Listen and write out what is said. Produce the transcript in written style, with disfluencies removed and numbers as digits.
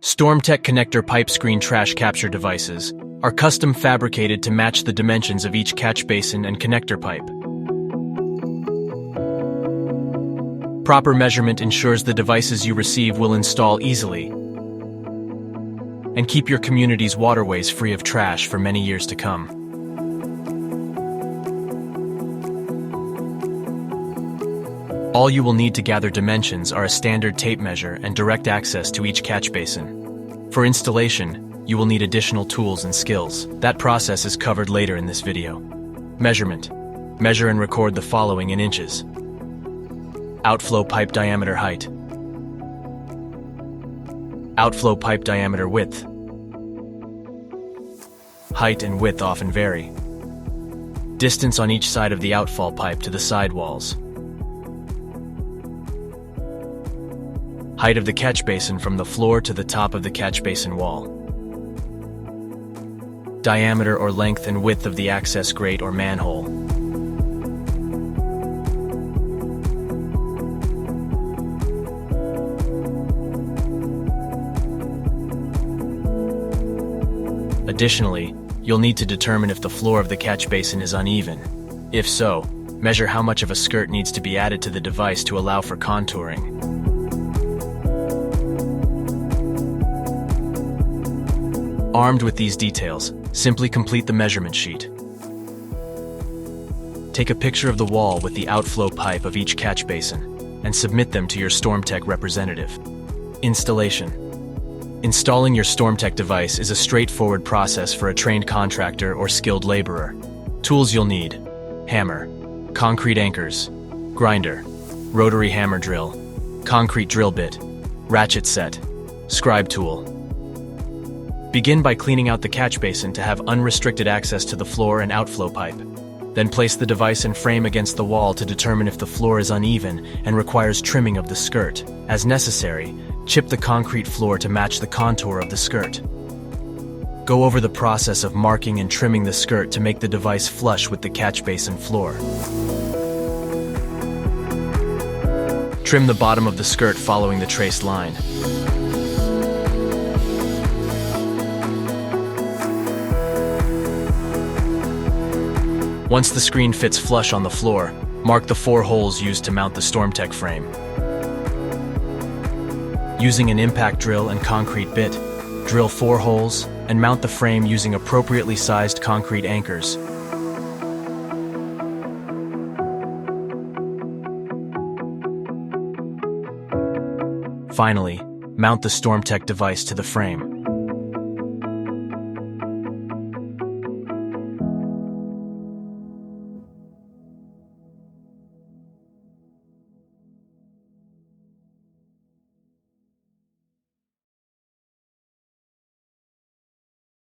StormTek connector pipe screen trash capture devices are custom fabricated to match the dimensions of each catch basin and connector pipe. Proper measurement ensures the devices you receive will install easily and keep your community's waterways free of trash for many years to come. All you will need to gather dimensions are a standard tape measure and direct access to each catch basin. For installation, you will need additional tools and skills. That process is covered later in this video. Measurement. Measure and record the following in inches. Outflow pipe diameter height. Outflow pipe diameter width. Height and width often vary. Distance on each side of the outfall pipe to the side walls. Height of the catch basin from the floor to the top of the catch basin wall. Diameter or length and width of the access grate or manhole. Additionally, you'll need to determine if the floor of the catch basin is uneven. If so, measure how much of a skirt needs to be added to the device to allow for contouring. Armed with these details, simply complete the measurement sheet. Take a picture of the wall with the outflow pipe of each catch basin and submit them to your StormTek representative. Installation. Installing your StormTek device is a straightforward process for a trained contractor or skilled laborer. Tools you'll need: hammer, concrete anchors, grinder, rotary hammer drill, concrete drill bit, ratchet set, scribe tool. Begin by cleaning out the catch basin to have unrestricted access to the floor and outflow pipe. Then place the device and frame against the wall to determine if the floor is uneven and requires trimming of the skirt. As necessary, chip the concrete floor to match the contour of the skirt. Go over the process of marking and trimming the skirt to make the device flush with the catch basin floor. Trim the bottom of the skirt following the traced line. Once the screen fits flush on the floor, mark the 4 holes used to mount the StormTek frame. Using an impact drill and concrete bit, drill 4 holes and mount the frame using appropriately sized concrete anchors. Finally, mount the StormTek device to the frame.